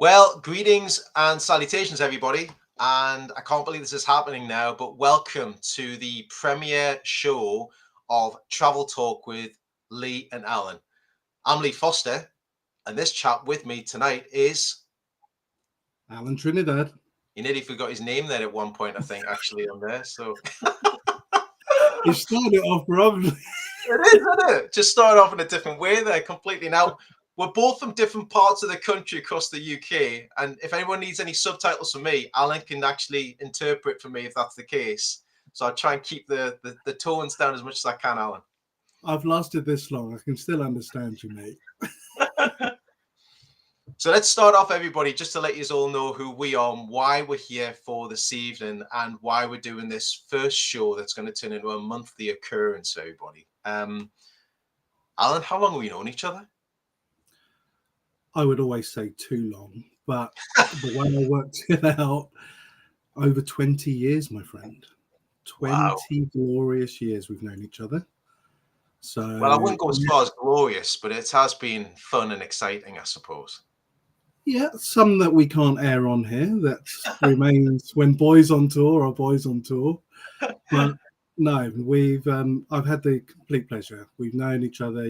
Well, greetings and salutations, everybody. And I can't believe this is happening now, but welcome to the premiere show of Travel Talk with Lee and Allan. I'm Lee Foster, and this chap with me tonight is... Alan Trinidad. You nearly forgot his name there at one point, I think, actually, on there. So You started off wrong. it is, isn't it? Just started off in a different way there completely. Now, we're both from different parts of the country across the UK. And if anyone needs any subtitles from me, Alan can actually interpret for me if that's the case. So I'll try and keep the tones down as much as I can, Alan. I've lasted this long. I can still understand you, mate. So let's start off, everybody, just to let you all know who we are and why we're here for this evening and why we're doing this first show that's going to turn into a monthly occurrence, everybody. Alan, how long have we known each other? I would always say too long, but the way I worked it out, over 20 years, my friend. 20 glorious years we've known each other. So, well, I wouldn't go as far as glorious, but it has been fun and exciting, I suppose. Yeah, some that we can't air on here. That remains when boys on tour are boys on tour. But no, I've had the complete pleasure. We've known each other.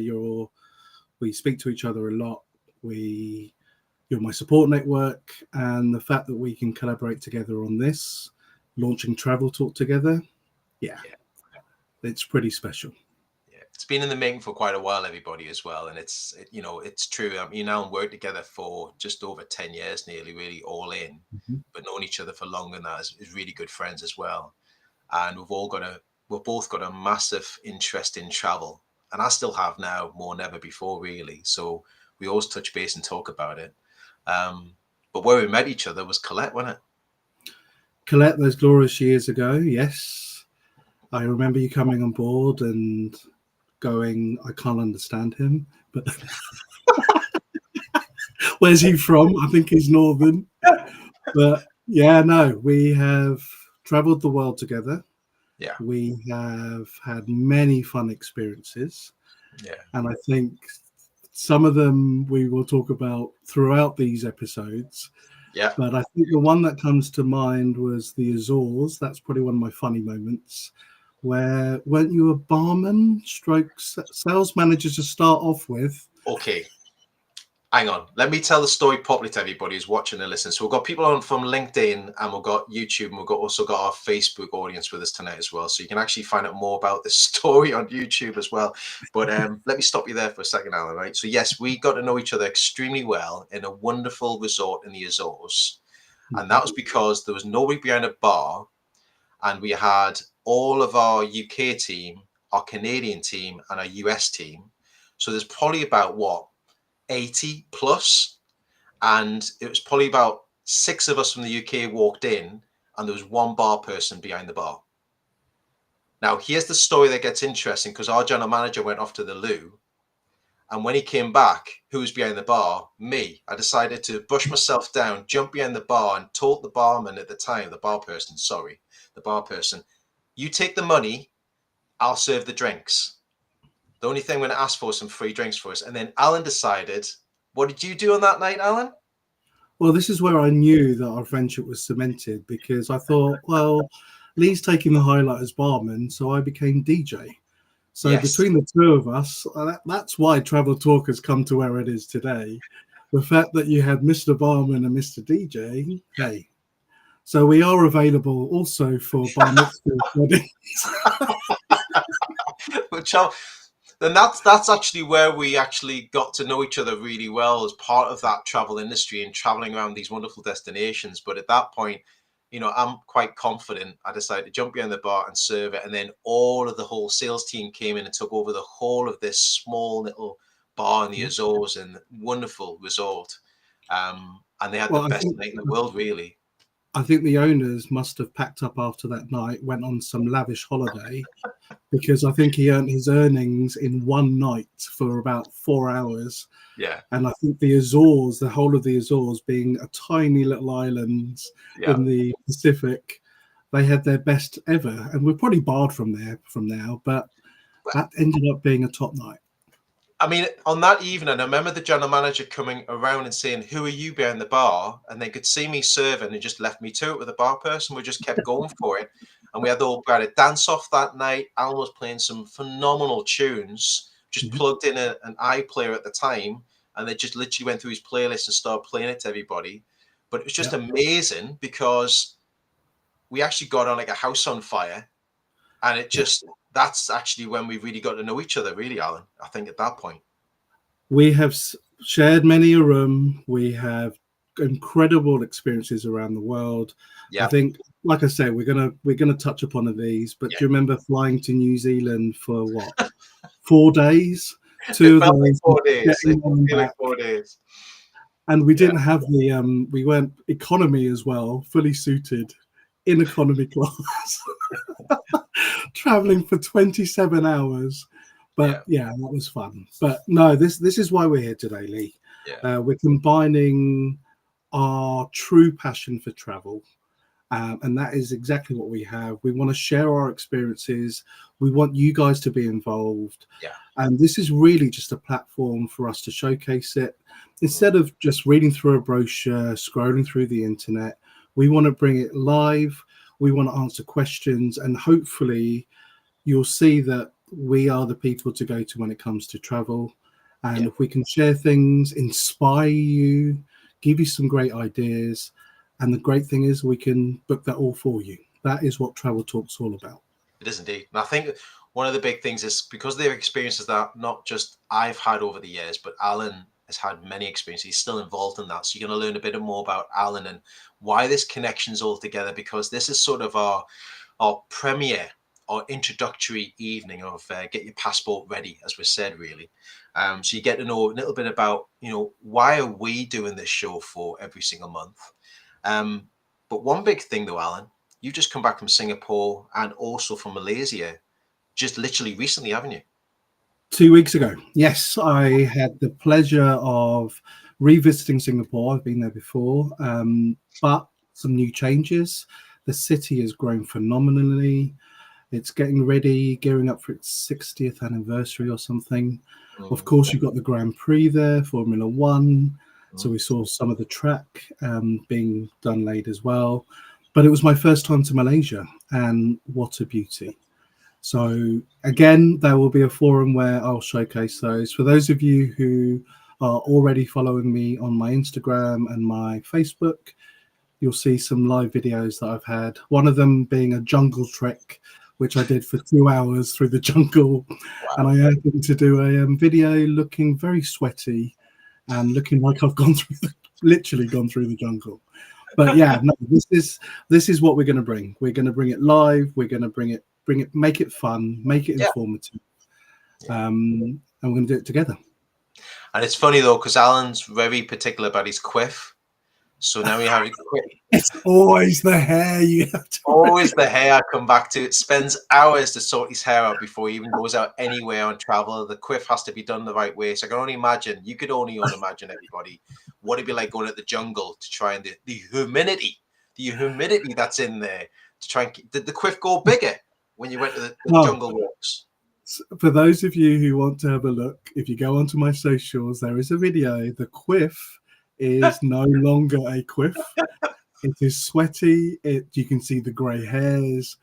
We speak to each other a lot. You're my support network, and the fact that we can collaborate together on this, launching Travel Talk together, yeah. It's pretty special. It's been in the making for quite a while, everybody, as well. And it's true. I mean, you now worked together for just over 10 years, nearly, really all in, but known each other for longer than that as really good friends as well. And we've both got a massive interest in travel. And I still have now more than ever before, really. So we always touch base and talk about it. But where we met each other was Colette, wasn't it? Colette, those glorious years ago, yes. I remember you coming on board and going, I can't understand him, but where's he from? I think he's Northern. But yeah, no, we have traveled the world together. Yeah. We have had many fun experiences. Yeah. And I think some of them we will talk about throughout these episodes. Yeah. But I think the one that comes to mind was the Azores. That's probably one of my funny moments. Where weren't you a barman stroke sales manager to start off with? Okay, hang on. Let me tell the story properly to everybody who's watching and listening. So we've got people on from LinkedIn, and we've got YouTube, and we've also got our Facebook audience with us tonight as well. So you can actually find out more about this story on YouTube as well. But let me stop you there for a second, Alan. Right. So yes, we got to know each other extremely well in a wonderful resort in the Azores, and that was because there was nobody behind a bar, and we had all of our UK team, our Canadian team, and our US team. So there's probably about 80 plus, and it was probably about 6 of us from the UK walked in, and there was one bar person behind the bar. Now here's the story that gets interesting, because our general manager went off to the loo, and when he came back, who was behind the bar? Me. I decided to brush myself down, jump behind the bar, and told the barman at the time, the bar person, you take the money, I'll serve the drinks. The only thing I'm going to ask for is some free drinks for us. And then Alan decided, what did you do on that night, Alan? Well, this is where I knew that our friendship was cemented, because I thought, well, Lee's taking the highlight as barman, so I became DJ. So yes. Between the two of us, that's why Travel Talk has come to where it is today. The fact that you had Mr. Barman and Mr. DJ, hey. So we are available also for bar mitzvah weddings. Then that's actually where we actually got to know each other really well as part of that travel industry and traveling around these wonderful destinations. But at that point, I'm quite confident. I decided to jump behind the bar and serve it. And then the whole sales team came in and took over the whole of this small little bar in the Azores and wonderful resort. And they had the best night in the world, really. I think the owners must have packed up after that night, went on some lavish holiday, because I think he earned his earnings in one night for about 4 hours. Yeah. And I think the Azores, the whole of the Azores being a tiny little island in the Pacific, they had their best ever. And we're probably barred from now, but that ended up being a top night. I mean, on that evening, I remember the general manager coming around and saying, "Who are you behind the bar?" And they could see me serving and just left me to it with the bar person. We just kept going for it. And we had a dance off that night. Alan was playing some phenomenal tunes, just Mhm. plugged in an iPlayer at the time. And they just literally went through his playlist and started playing it to everybody. But it was just Yeah. amazing because we actually got on like a house on fire. And Yeah. that's actually when we really got to know each other, really, Alan, I think at that point. We have shared many a room. We have incredible experiences around the world. I Yeah. think, like I said, we're gonna touch upon these. But Yeah. do you remember flying to New Zealand for what, 4 days? It Two of felt like those, 4 days. It getting did one feel like back, 4 days. and we Yeah. didn't have we weren't economy as well, fully suited in economy class, traveling for 27 hours. Yeah. But yeah, that was fun. But no, this is why we're here today, Lee. Yeah. We're combining our true passion for travel. And that is exactly what we have. We want to share our experiences. We want you guys to be involved. Yeah. And this is really just a platform for us to showcase it. Mm. Instead of just reading through a brochure, scrolling through the internet, we want to bring it live. We want to answer questions. And hopefully, you'll see that we are the people to go to when it comes to travel. And Yeah. if we can share things, inspire you, give you some great ideas, and the great thing is we can book that all for you. That is what Travel Talk's all about. It is indeed. And I think one of the big things is because they're experiences that not just I've had over the years, but Alan has had many experiences. He's still involved in that. So you're going to learn a bit more about Alan and why this connection's all together, because this is sort of our premiere or introductory evening of get your passport ready, as we said, really. So you get to know a little bit about, why are we doing this show for every single month? But one big thing though, Alan, you've just come back from Singapore and also from Malaysia, just literally recently, haven't you? 2 weeks ago, yes, I had the pleasure of revisiting Singapore. I've been there before, but some new changes. The city has grown phenomenally. It's getting ready, gearing up for its 60th anniversary or something. Of Mm, course, you've got the Grand Prix there, Formula One. So mm, we saw some of the track being done late as well. But it was my first time to Malaysia, and what a beauty. So again, there will be a forum where I'll showcase those. For those of you who are already following me on my Instagram and my Facebook, you'll see some live videos that I've had. One of them being a jungle trek, which I did for 2 hours through the jungle. And wow. I happened to do a video looking very sweaty and looking like I've gone through literally gone through the jungle. But yeah, no, this is what we're going to bring. We're going to bring it live. We're going to bring it, make it fun, make it Yeah. informative, Yeah. and we're going to do it together. And it's funny though, because Alan's very particular about his quiff. So now we have a quiff. It's always the hair you have to Always the hair I come back to. It spends hours to sort his hair out before he even goes out anywhere on travel. The quiff has to be done the right way. So I can only imagine, you could only imagine everybody, what it'd be like going at the jungle to try and the humidity that's in there to try and keep, did the quiff go bigger when you went to the Oh, jungle walks? for those of you who want to have a look, if you go onto my socials, there is a video. The quiff is no longer a quiff. It is sweaty. You can see the grey hairs.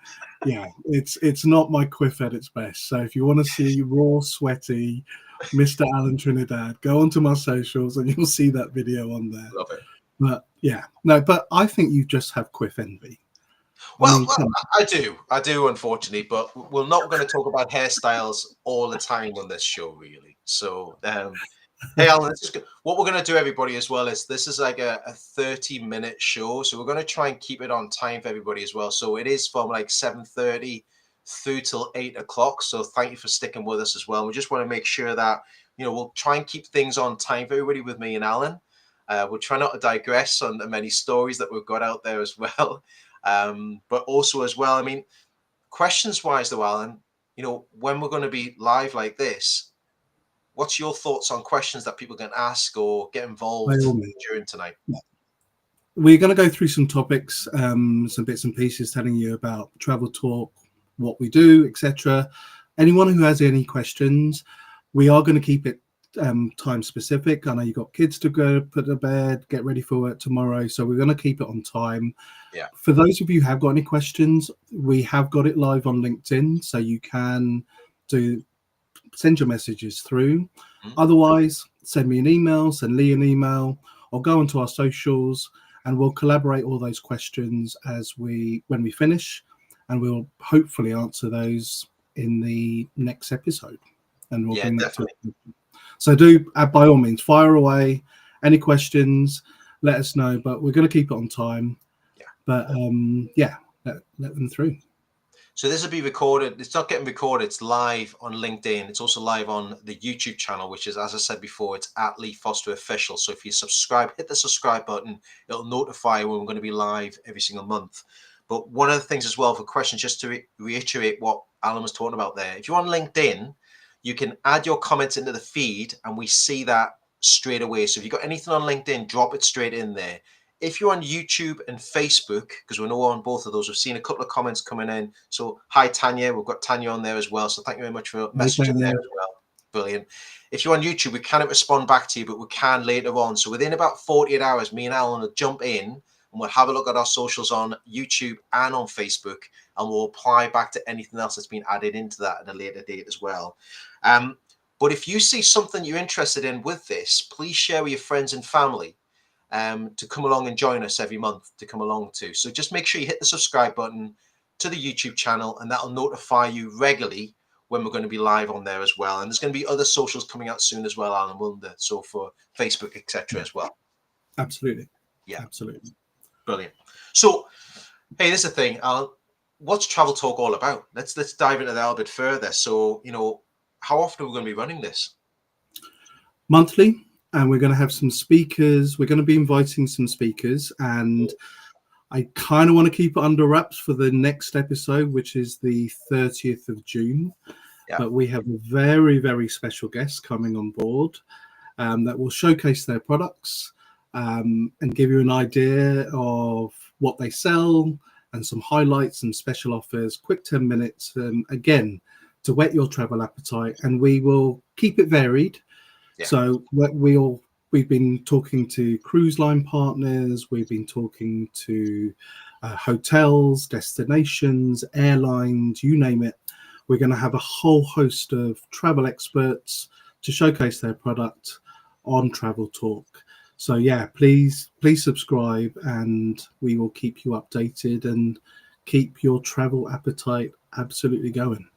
Yeah, it's not my quiff at its best. So if you want to see raw, sweaty Mr. Alan Trinidad, go onto my socials and you'll see that video on there. Love it. But yeah, no, but I think you just have quiff envy. I Well, mean, come on. I do, unfortunately, but we're not going to talk about hairstyles all the time on this show, really. So, hey, Alan, what we're going to do, everybody, as well, is this is like a 30-minute show. So we're going to try and keep it on time for everybody as well. So it is from like 7:30 through till 8 o'clock. So thank you for sticking with us as well. We just want to make sure that, we'll try and keep things on time for everybody with me and Alan. We'll try not to digress on the many stories that we've got out there as well. But also as well, I mean, questions wise though, Alan, when we're going to be live like this, what's your thoughts on questions that people can ask or get By involved all means. during tonight? We're going to go through some topics, some bits and pieces telling you about Travel Talk, what we do, etc. Anyone who has any questions, we are going to keep it time specific. I know you've got kids to go put to bed, get ready for work tomorrow, so we're going to keep it on time. Yeah. For those of you who have got any questions, we have got it live on LinkedIn, so you can send your messages through. Otherwise, send me an email, send Lee an email, or go onto our socials, and we'll collaborate all those questions when we finish, and we'll hopefully answer those in the next episode. And we'll bring that definitely. to you. So do, by all means, fire away. Any questions, let us know. But we're going to keep it on time. Yeah. But let them through. So this will be recorded. It's not getting recorded. It's live on LinkedIn. It's also live on the YouTube channel, which is, as I said before, it's at Lee Foster Official. So if you subscribe, hit the subscribe button. It'll notify you when we're going to be live every single month. But one of the things as well for questions, just to reiterate what Alan was talking about there, if you're on LinkedIn, you can add your comments into the feed and we see that straight away. So if you've got anything on LinkedIn, drop it straight in there. If you're on YouTube and Facebook, because we know on both of those, we've seen a couple of comments coming in. So hi, Tanya. We've got Tanya on there as well. So thank you very much for messaging there as well. Brilliant. If you're on YouTube, we cannot respond back to you, but we can later on. So within about 48 hours, me and Alan will jump in and we'll have a look at our socials on YouTube and on Facebook, and we'll apply back to anything else that's been added into that at a later date as well. But if you see something you're interested in with this, please share with your friends and family to come along and join us every month to come along to. So just make sure you hit the subscribe button to the YouTube channel, and that'll notify you regularly when we're going to be live on there as well. And there's going to be other socials coming out soon as well, Alan, won't there? So for Facebook, etc. as well. Absolutely. Yeah. Absolutely. Brilliant. So, hey, this is the thing, Alan. What's Travel Talk all about? Let's dive into that a little bit further. So, how often are we going to be running this? Monthly, and we're going to have some speakers. We're going to be inviting some speakers, and I kind of want to keep it under wraps for the next episode, which is the 30th of June. Yeah. But we have a very, very special guest coming on board that will showcase their products and give you an idea of what they sell and some highlights and special offers, quick 10 minutes, again, to whet your travel appetite. And we will keep it varied. Yeah. So we've been talking to cruise line partners, we've been talking to hotels, destinations, airlines, you name it. We're going to have a whole host of travel experts to showcase their product on Travel Talk. So yeah, please subscribe, and we will keep you updated and keep your travel appetite absolutely going.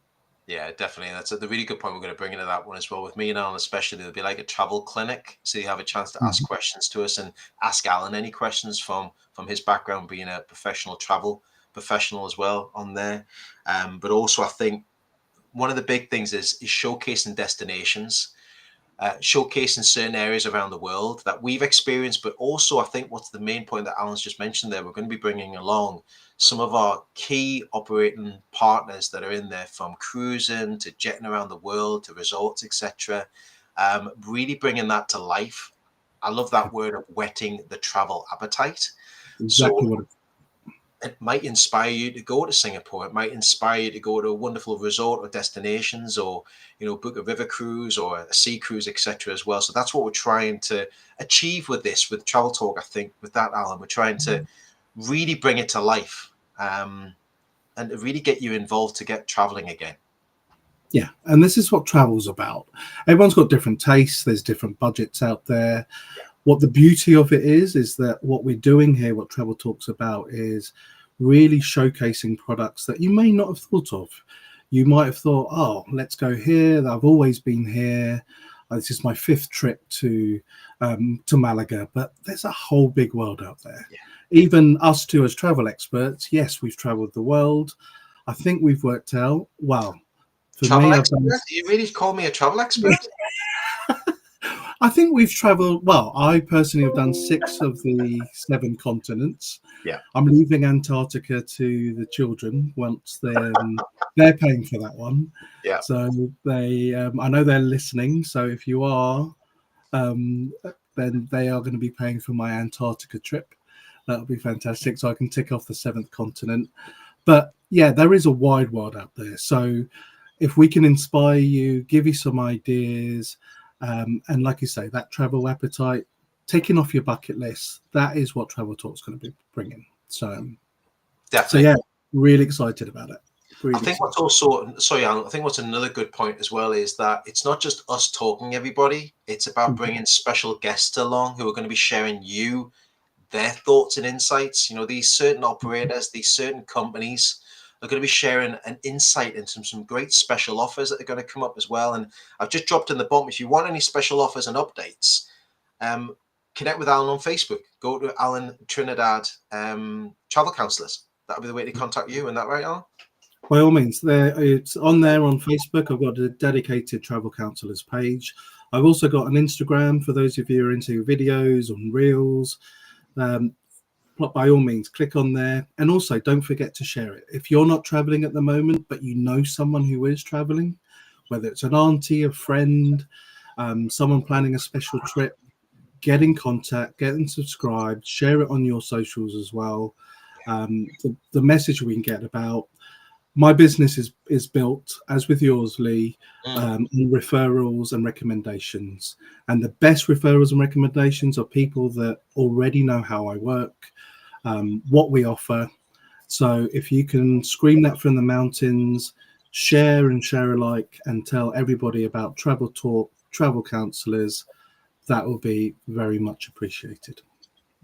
Yeah, definitely. That's a really good point. We're going to bring into that one as well. With me and Alan especially, there'll be like a travel clinic. So you have a chance to ask questions to us and ask Alan any questions from his background, being a professional travel professional as well on there. But also I think one of the big things is showcasing destinations, showcasing certain areas around the world that we've experienced. But also I think what's the main point that Alan's just mentioned there, we're going to be bringing along some of our key operating partners that are in there, from cruising to jetting around the world to resorts, etc. Really bringing that to life. I love that word of whetting the travel appetite. Exactly. So it might inspire you to go to Singapore. It might inspire you to go to a wonderful resort or destinations, or book a river cruise or a sea cruise, etc. as well. So that's what we're trying to achieve with this, with Travel Talk. I think with that, Alan, we're trying to really bring it to life. And to really get you involved to get traveling again. Yeah, and this is what travel's about. Everyone's got different tastes. There's different budgets out there. Yeah. What the beauty of it is that what we're doing here, what Travel Talk's about, is really showcasing products that you may not have thought of. You might have thought, oh, let's go here. I've always been here. This is my 5th trip to Malaga, but there's a whole big world out there. Yeah. Even us two as travel experts, yes, we've traveled the world. I think we've worked out, well, for travel me, expert? You really call me a travel expert? I think we've traveled, well, I personally have done 6 of the 7 continents. Yeah. I'm leaving Antarctica to the children once they're paying for that one. Yeah. So they, I know they're listening. So if you are, then they are going to be paying for my Antarctica trip. That'll be fantastic. So I can tick off the 7th continent. But yeah, there is a wide world out there. So if we can inspire you, give you some ideas, And like you say, that travel appetite, taking off your bucket list, that is what Travel Talk's going to be bringing. So Definitely. yeah, really excited about it. I Really think excited. what's also, sorry, Alan, I think what's another good point as well is that it's not just us talking, everybody. It's about bringing special guests along who are going to be sharing their thoughts and insights. You know, these certain operators, these certain companies are going to be sharing an insight into some great special offers that are going to come up as well. And I've just dropped in the bottom, if you want any special offers and updates, connect with Alan on Facebook. Go to Alan Trinidad Travel Counsellors. That'll be the way to contact you. Isn't that right, Alan? By all means, it's on there on Facebook. I've got a dedicated travel counsellors page. I've also got an Instagram for those of you who are into videos and reels. By all means, click on there. And also, don't forget to share it. If you're not traveling at the moment, but you know someone who is traveling, whether it's an auntie, a friend, someone planning a special trip, get in contact, get them subscribed, share it on your socials as well. The message we can get about my business is built, as with yours, Lee, on referrals and recommendations. And the best referrals and recommendations are people that already know how I work, what we offer. So if you can scream that from the mountains, share and share alike, and tell everybody about Travel Talk, Travel Counsellors, that will be very much appreciated.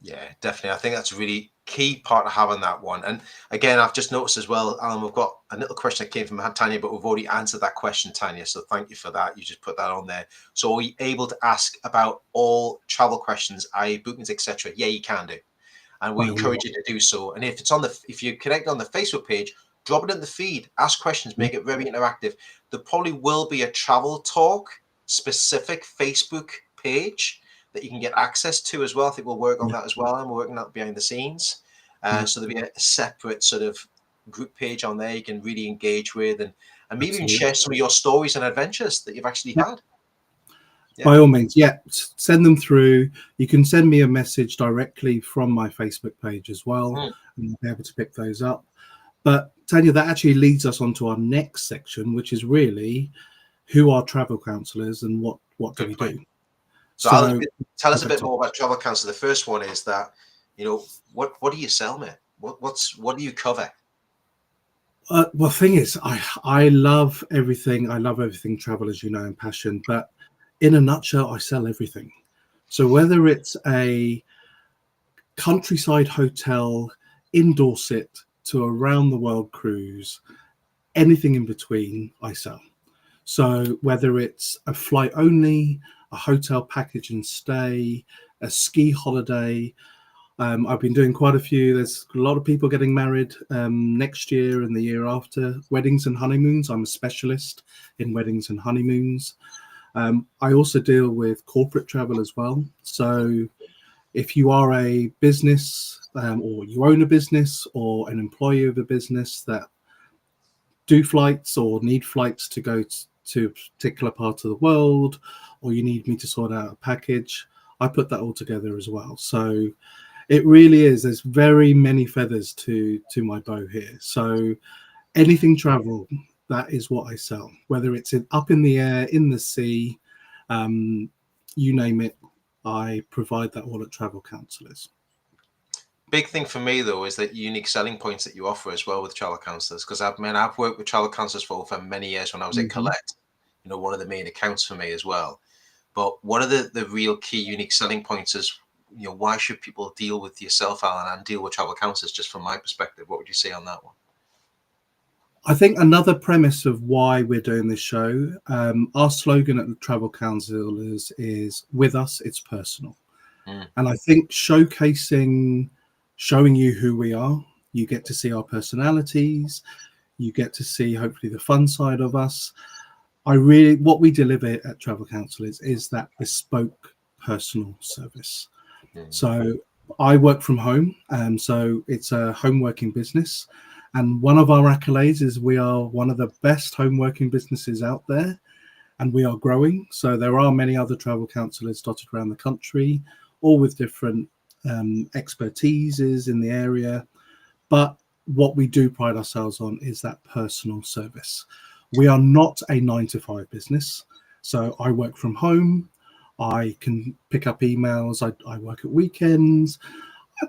Yeah, definitely. I think that's a really key part of having that one. And again, I've just noticed as well, Alan, we've got a little question that came from Tanya, but we've already answered that question, Tanya. So thank you for that. You just put that on there. So are you able to ask about all travel questions, i.e. bookings, etc.? Yeah, you can do. And we encourage you to do so. And if you connect on the Facebook page, drop it in the feed, ask questions, make it very interactive. There probably will be a Travel Talk specific Facebook page that you can get access to as well. I think we'll work on that as well, and we're working that behind the scenes. So there'll be a separate sort of group page on there you can really engage with, and maybe even share some of your stories and adventures that you've actually had. By all means, send them through. You can send me a message directly from my Facebook page as well, and I'll be able to pick those up. But Tanya, that actually leads us on to our next section, which is really who are travel counsellors and what do we do? So Alan, tell us a bit more about Travel Counsellor. The first one is that, you know, what do you sell, mate? What do you cover? Well, the thing is, I love everything. I love everything travel, as you know, and passion. But in a nutshell, I sell everything. So whether it's a countryside hotel in Dorset to a round the world cruise, anything in between, I sell. So whether it's a flight only, a hotel package and stay, a ski holiday, I've been doing quite a few. There's a lot of people getting married next year and the year after. Weddings and honeymoons. I'm a specialist in weddings and honeymoons. I also deal with corporate travel as well. So if you are a business or you own a business or an employee of a business that do flights or need flights to go to a particular part of the world, or you need me to sort out a package, I put that all together as well. So it really is, there's very many feathers to my bow here. So anything travel, that is what I sell, whether it's up in the air, in the sea, you name it, I provide that all at Travel Counsellors. Big thing for me though is that unique selling points that you offer as well with Travel Counsellors, because I've worked with Travel Counsellors for many years when I was at Collect, you know, one of the main accounts for me as well. But one of the real key unique selling points is, you know, why should people deal with yourself, Alan, and deal with Travel Counsellors? Just from my perspective, what would you say on that one? I think another premise of why we're doing this show, our slogan at the Travel Counsellors is "With us, it's personal." And I think showing you who we are, you get to see our personalities, you get to see hopefully the fun side of us. What we deliver at Travel Counsellors is that bespoke personal service. So I work from home, so it's a home working business. And one of our accolades is we are one of the best home working businesses out there, and we are growing. So there are many other travel counsellors dotted around the country, all with different expertises in the area. But what we do pride ourselves on is that personal service. We are not a 9-to-5 business. So I work from home. I can pick up emails. I work at weekends.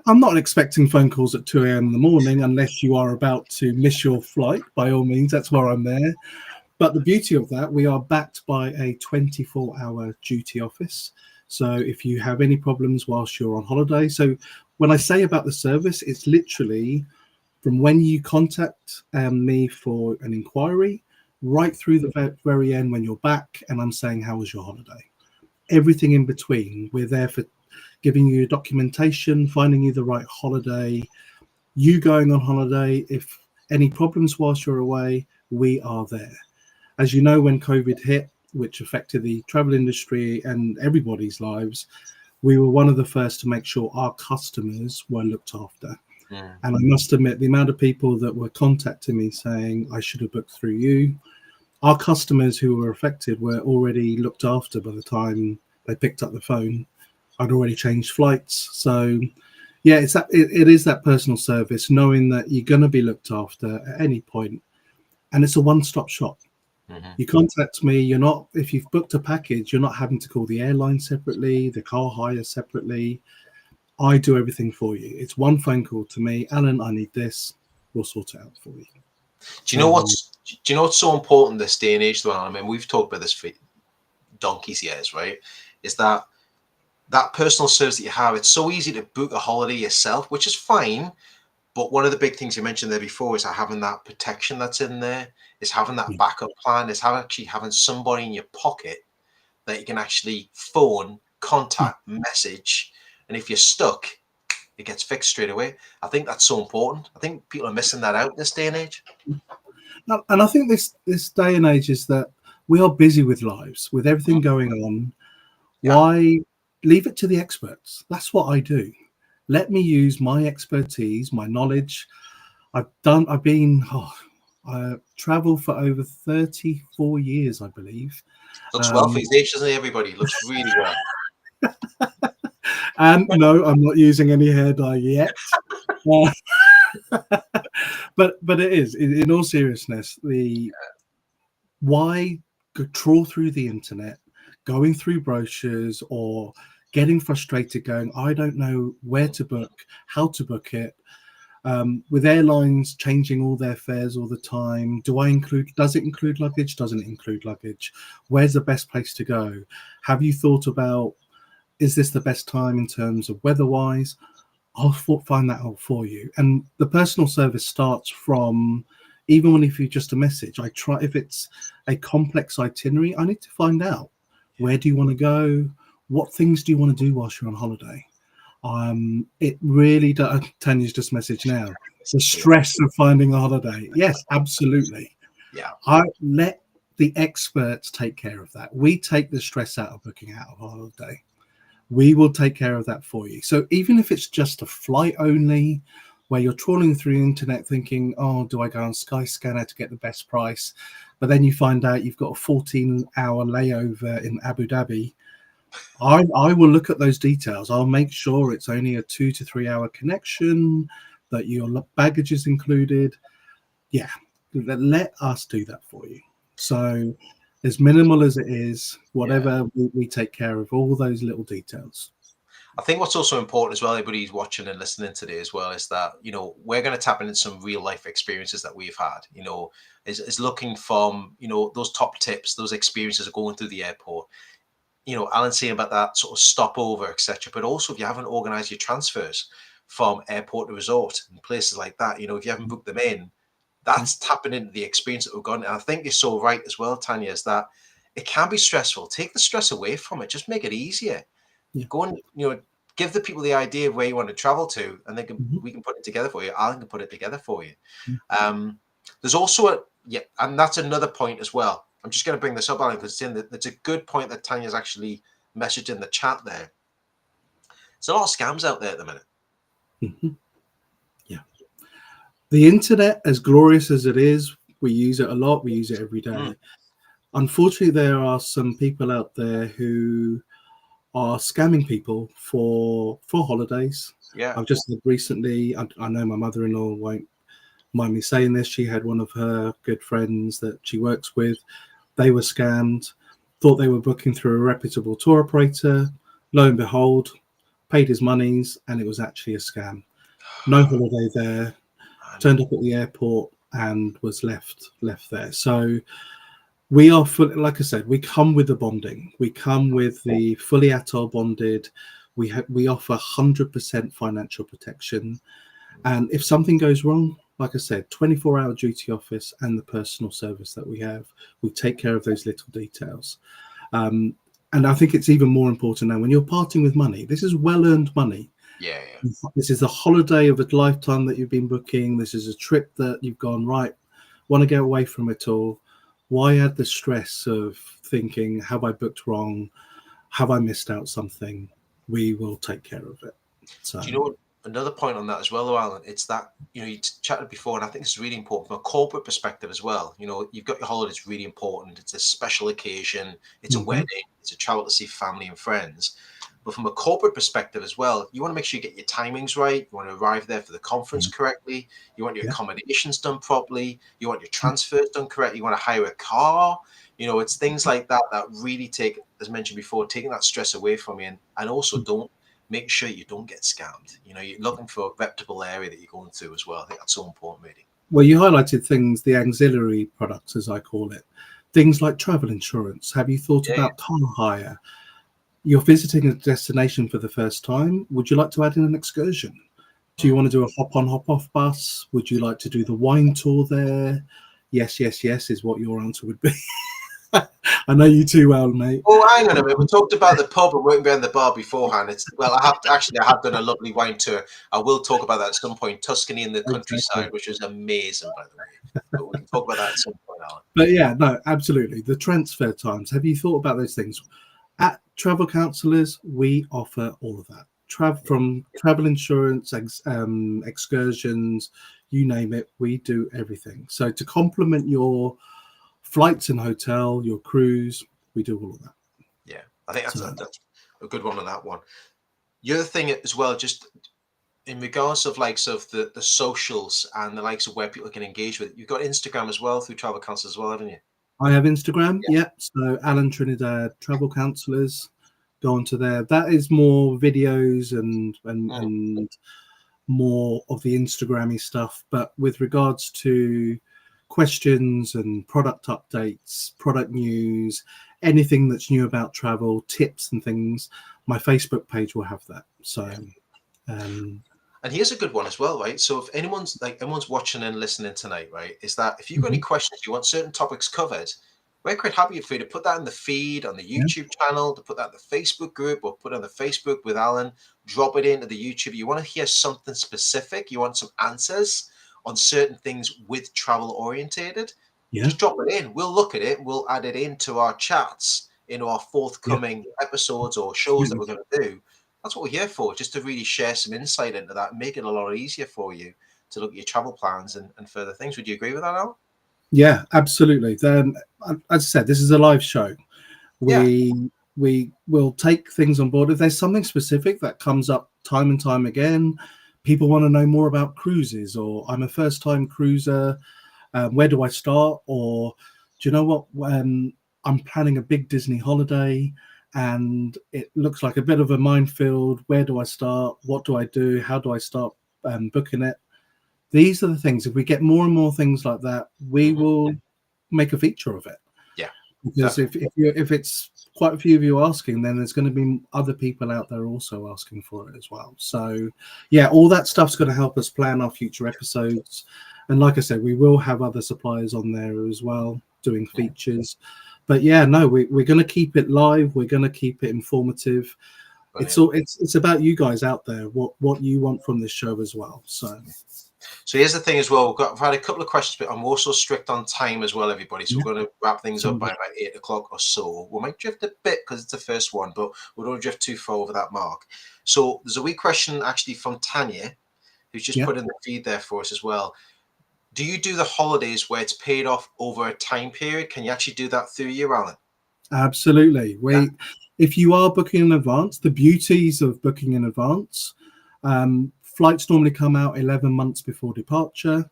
I'm not expecting phone calls at 2 a.m. in the morning unless you are about to miss your flight. By all means, that's where I'm there. But the beauty of that, we are backed by a 24-hour duty office. So if you have any problems whilst you're on holiday, so when I say about the service, it's literally from when you contact me for an inquiry right through the very end when you're back and I'm saying, how was your holiday? Everything in between. We're there for giving you documentation, finding you the right holiday, you going on holiday. If any problems whilst you're away, we are there. As you know, when COVID hit, which affected the travel industry and everybody's lives, we were one of the first to make sure our customers were looked after. Mm. And I must admit, the amount of people that were contacting me saying, I should have booked through you, our customers who were affected were already looked after by the time they picked up the phone. I'd already changed flights. So yeah, it is that personal service, knowing that you're going to be looked after at any point. And it's a one-stop shop. Mm-hmm. You contact me, you're not, if you've booked a package, you're not having to call the airline separately, the car hire separately. I do everything for you. It's one phone call to me, Alan, I need this. We'll sort it out for you. Do you know what's so important this day and age, though? I mean, we've talked about this for donkey's years, right? Is that personal service that you have? It's so easy to book a holiday yourself, which is fine. But one of the big things you mentioned there before is having that protection that's in there, is having that backup plan, is actually having somebody in your pocket that you can actually phone, contact, message, and if you're stuck, it gets fixed straight away. I think that's so important. I think people are missing that out in this day and age. And I think this day and age is that we are busy with lives, with everything going on. Yeah. Why leave it to the experts? That's what I do. Let me use my expertise, my knowledge. I traveled for over 34 years, I believe. Looks well for his age, doesn't he, everybody? Looks really well. And no, I'm not using any hair dye yet. But it is, in all seriousness, why trawl through the internet, going through brochures or getting frustrated going, I don't know where to book, how to book it. With airlines changing all their fares all the time, does it include luggage? Doesn't it include luggage? Where's the best place to go? Have you thought about, is this the best time in terms of weather-wise? I'll find that out for you. And the personal service starts from, even if you just a message, if it's a complex itinerary, I need to find out, where do you want to go? What things do you want to do whilst you're on holiday? It really does. Tanya's just messaged now. The stress of finding a holiday. Yes, absolutely. Yeah. I let the experts take care of that. We take the stress out of booking out of a holiday. We will take care of that for you. So even if it's just a flight only, where you're trawling through the internet thinking, oh, do I go on Skyscanner to get the best price? But then you find out you've got a 14-hour layover in Abu Dhabi. I will look at those details. I'll make sure it's only a 2 to 3 hour connection, that your baggage is included. Yeah, let us do that for you. So as minimal as it is, whatever, we take care of all those little details. I think what's also important as well, everybody who's watching and listening today as well, is that, we're going to tap into some real life experiences that we've had, is looking from, those top tips, those experiences of going through the airport. Alan saying about that sort of stopover, etc. But also if you haven't organized your transfers from airport to resort and places like that, if you haven't booked them in, that's tapping into the experience that we've got. And I think you're so right as well, Tanya, is that it can be stressful. Take the stress away from it. Just make it easier. Yeah. Go and, give the people the idea of where you want to travel to, and we can put it together for you. Alan can put it together for you. There's also and that's another point as well. I'm just going to bring this up, Alan, because it's a good point that Tanya's actually messaged in the chat there. There's a lot of scams out there at the minute. Mm-hmm. Yeah. The internet, as glorious as it is, we use it a lot. We use it every day. Unfortunately, there are some people out there who are scamming people for holidays. Yeah. I've just recently, I know my mother-in-law won't mind me saying this, she had one of her good friends that she works with. They were scammed. thought they were booking through a reputable tour operator. Lo and behold, paid his monies, and it was actually a scam. No holiday there. Turned up at the airport and was left there. So we are fully, like I said, we come with the bonding. We come with the fully atoll bonded. We offer 100% financial protection, and if something goes wrong, like I said, 24-hour duty office and the personal service that we have, we take care of those little details. And I think it's even more important now when you're parting with money. This is well-earned money. Yeah. This is a holiday of a lifetime that you've been booking. This is a trip that you've gone, right, want to get away from it all. Why add the stress of thinking, have I booked wrong? Have I missed out something? We will take care of it. So, Do you know another point on that as well, though, Alan? It's that, you chatted before, and I think it's really important from a corporate perspective as well. You've got your holidays really important. It's a special occasion. It's a wedding. It's a travel to see family and friends. But from a corporate perspective as well, you want to make sure you get your timings right. You want to arrive there for the conference correctly. You want your accommodations done properly. You want your transfers done correctly. You want to hire a car. It's things like that that really take, as mentioned before, taking that stress away from you, and also don't make sure you don't get scammed. You're looking for a reputable area that you're going to as well. I think that's so important, really. Well, you highlighted things, the auxiliary products, as I call it, things like travel insurance. Have you thought about car hire? You're visiting a destination for the first time. Would you like to add in an excursion? Do you want to do a hop-on, hop-off bus? Would you like to do the wine tour there? Yes is what your answer would be. I know you too well, mate. Oh, hang on a minute. We talked about the pub and working behind the bar beforehand. I have done a lovely wine tour. I will talk about that at some point. Tuscany in the countryside, which was amazing, by the way. But we can talk about that at some point, Alan. But yeah, no, absolutely. The transfer times. Have you thought about those things? At Travel Counsellors, we offer all of that. From travel insurance, excursions, you name it, we do everything. So to complement your flights and hotel, your cruise, we do all of that. Yeah, I think that's a good one on that one. The other thing as well, just in regards of the socials and the likes of where people can engage with it, you've got Instagram as well through Travel Counsellors as well, haven't you? I have Instagram, yeah. So Alan Trinidad Travel Counsellors, go onto there. That is more videos and more of the Instagrammy stuff. But with regards to questions and product updates, product news, anything that's new about travel, tips and things, my Facebook page will have that. So, and here's a good one as well, right? So if anyone's watching and listening tonight, right, is that if you've got any questions, you want certain topics covered, we're quite happy for you to put that in the feed on the YouTube channel, to put that in the Facebook group, or put it on the Facebook with Alan, drop it into the YouTube. You want to hear something specific, you want some answers on certain things with travel orientated, just drop it in. We'll look at it. We'll add it into our chats, into our forthcoming episodes or shows that we're going to do. That's what we're here for, just to really share some insight into that and make it a lot easier for you to look at your travel plans and further things. Would you agree with that, Al? Yeah, absolutely. As I said, this is a live show. We will take things on board. If there's something specific that comes up time and time again, people want to know more about cruises, or I'm a first-time cruiser, where do I start? Or do you know what? I'm planning a big Disney holiday and it looks like a bit of a minefield. Where do I start? What do I do? How do I start booking it? These are the things. If we get more and more things like that, we will make a feature of it. Yeah. Because if it's quite a few of you asking, then there's going to be other people out there also asking for it as well. So, yeah, all that stuff's going to help us plan our future episodes. And like I said, we will have other suppliers on there as well doing features. But yeah, no, we're going to keep it live. We're going to keep it informative. Brilliant. It's about you guys out there, what you want from this show as well. So here's the thing as well. We've had a couple of questions, but I'm also strict on time as well, everybody. So we're going to wrap things up by about 8 o'clock or so. We might drift a bit because it's the first one, but we don't drift too far over that mark. So there's a wee question actually from Tanya, who's just put in the feed there for us as well. Do you do the holidays where it's paid off over a time period? Can you actually do that through you, Alan? Absolutely. If you are booking in advance, the beauties of booking in advance, flights normally come out 11 months before departure.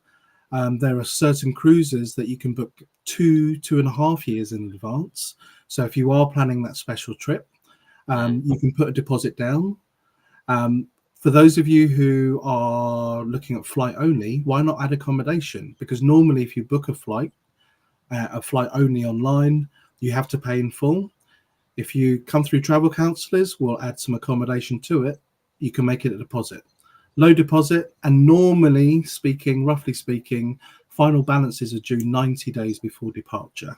There are certain cruises that you can book 2.5 years in advance. So if you are planning that special trip, you can put a deposit down. For those of you who are looking at flight only, why not add accommodation? Because normally if you book a flight only online, you have to pay in full. If you come through travel counsellors, we'll add some accommodation to it. You can make it a deposit. Low deposit, and normally speaking, roughly speaking, final balances are due 90 days before departure.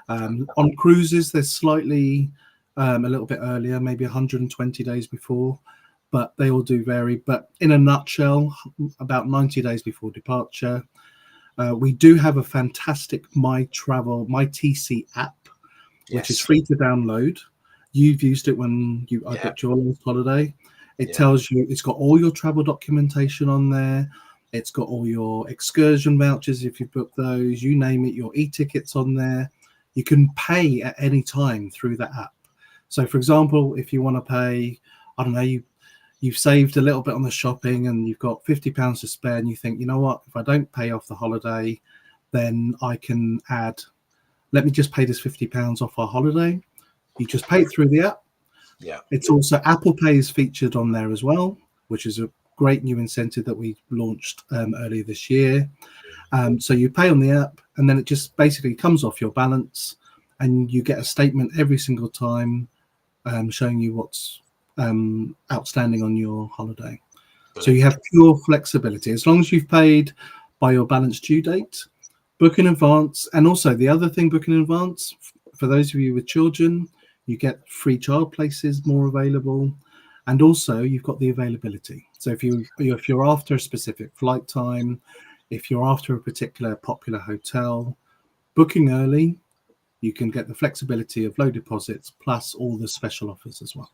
On cruises, they're slightly a little bit earlier, maybe 120 days before, but they all do vary. But in a nutshell, about 90 days before departure. We do have a fantastic My TC app, which is free to download. You've used it when I booked your last holiday. It tells you, it's got all your travel documentation on there. It's got all your excursion vouchers if you book those, you name it, your e-tickets on there. You can pay at any time through that app. So for example, if you want to pay, I don't know, you've saved a little bit on the shopping and you've got £50 to spare, and you think, you know what, if I don't pay off the holiday, then I can let me just pay this £50 off our holiday. You just pay it through the app. Yeah. It's also Apple Pay is featured on there as well, which is a great new incentive that we launched earlier this year. So you pay on the app, and then it just basically comes off your balance, and you get a statement every single time showing you what's outstanding on your holiday. Brilliant. So you have pure flexibility as long as you've paid by your balance due date. Book in advance, and also the other thing, book in advance for those of you with children, you get free child places more available, and also you've got the availability. So if you're after a specific flight time, if you're after a particular popular hotel, booking early, you can get the flexibility of low deposits plus all the special offers as well.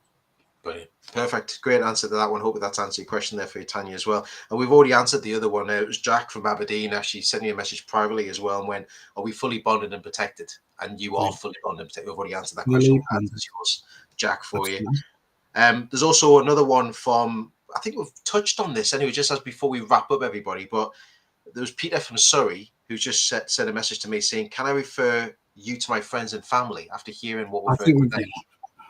Brilliant. Perfect. Great answer to that one. Hope that's answered your question there for you, Tanya, as well. And we've already answered the other one. It was Jack from Aberdeen actually sent you a message privately as well and went, are we fully bonded and protected? And you are fully bonded and protected. We've already answered that question. That's yours, Jack, for you. There's also another one from, I think we've touched on this anyway, just as before we wrap up, everybody. But there was Peter from Surrey who just sent a message to me saying, can I refer you to my friends and family after hearing what we've heard today?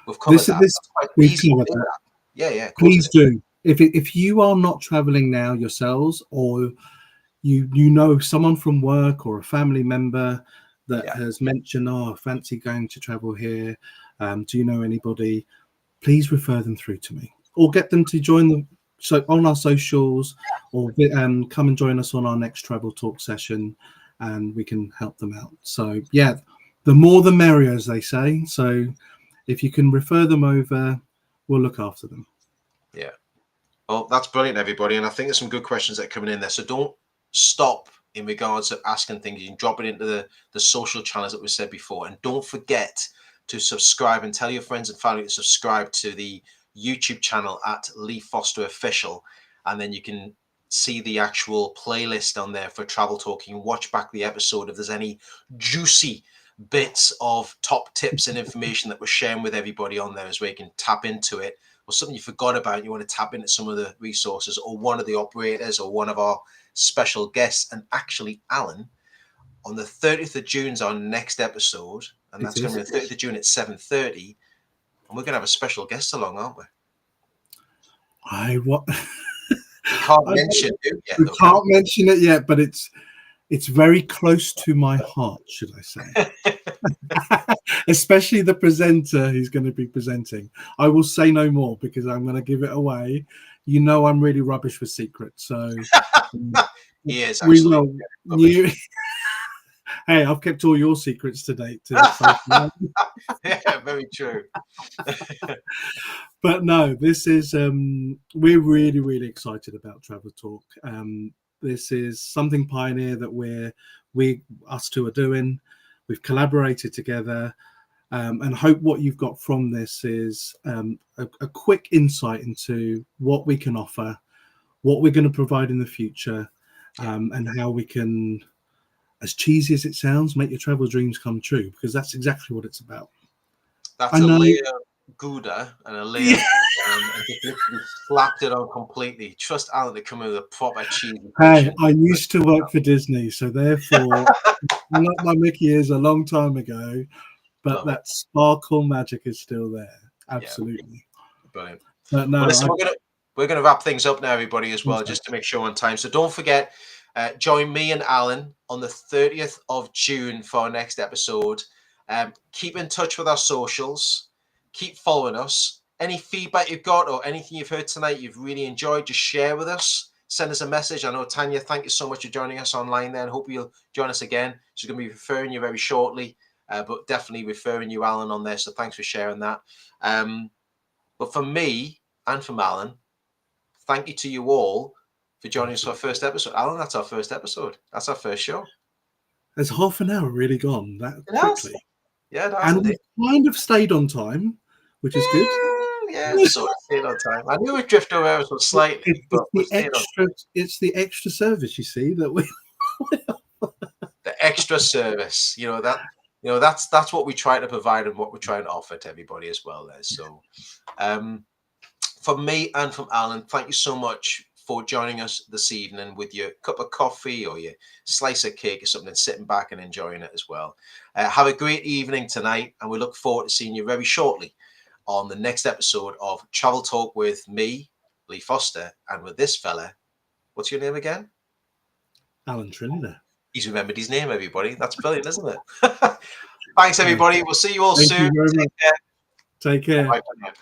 We've covered that. We've covered that. Yeah. Please do. If you are not traveling now yourselves, or you know someone from work or a family member that has mentioned, oh, I fancy going to travel here, do you know anybody? Please refer them through to me, or get them to join them on our socials, or come and join us on our next travel talk session, and we can help them out. So yeah, the more the merrier, as they say. So if you can refer them over, we'll look after them. Yeah. Well, that's brilliant, everybody. And I think there's some good questions that are coming in there. So don't stop in regards to asking things. You can drop it into the social channels that we said before. And don't forget to subscribe and tell your friends and family to subscribe to the YouTube channel at Lee Foster Official. And then you can see the actual playlist on there for Travel Talk. You can watch back the episode if there's any juicy bits of top tips and information that we're sharing with everybody on there, as where you can tap into it, or something you forgot about, you want to tap into some of the resources, or one of the operators, or one of our special guests. And actually, Alan, on the 30th of June is our next episode, and that's going to be the 30th of June at 7:30, and we're going to have a special guest along, aren't we? We can't mention it yet. We can't mention it yet, but it's very close to my heart, should I say. Especially the presenter who's going to be presenting. I will say no more because I'm going to give it away. You know I'm really rubbish with secrets, so he is. We will. Hey, I've kept all your secrets to date too. Yeah, very true. But no, this is we're really, really excited about Travel Talk. This is something pioneer that us two are doing. We've collaborated together, and hope what you've got from this is a quick insight into what we can offer, what we're going to provide in the future, and how we can, as cheesy as it sounds, make your travel dreams come true, because that's exactly what it's about. That's a layer of Gouda and a layer and just literally slapped it on completely. Trust Alan to come in with a proper cheesy. Hey, I used to work for Disney, so therefore, I like my Mickey ears a long time ago, but Love it. that sparkle magic is still there. Yeah, Absolutely. brilliant. But Well, no, listen, we're gonna wrap things up now, everybody, as well, Okay. just to make sure on time. So don't forget, join me and Alan on the 30th of June for our next episode. Keep in touch with our socials. Keep following us. Any feedback you've got or anything you've heard tonight you've really enjoyed, just share with us. Send us a message. I know Tanya, thank you so much for joining us online there, and hope you'll join us again. She's going to be referring you very shortly, but definitely referring you, Alan, on there. So thanks for sharing that. But for me and from Alan, thank you to you all for joining us for our first episode. Alan, that's our first episode. That's our first show. Has half an hour really gone that It has. quickly? Yeah, it has And indeed. we kind of stayed on time, which is good. Yeah, sort of stayed on time. I knew we'd drift over ever so slightly, but we stayed on time. It's the extra service, you see, that we The extra service, that's what we try to provide and what we're trying to offer to everybody as well there. So from me and from Alan, thank you so much for joining us this evening with your cup of coffee or your slice of cake or something, sitting back and enjoying it as well. Have a great evening tonight, and we look forward to seeing you very shortly on the next episode of Travel Talk with me, Lee Foster, and with this fella. What's your name again? Alan Trinder. He's remembered his name, everybody. That's brilliant, isn't it? Thanks, everybody. We'll see you all Thank soon. you very much. Take care. Take care. Bye for now.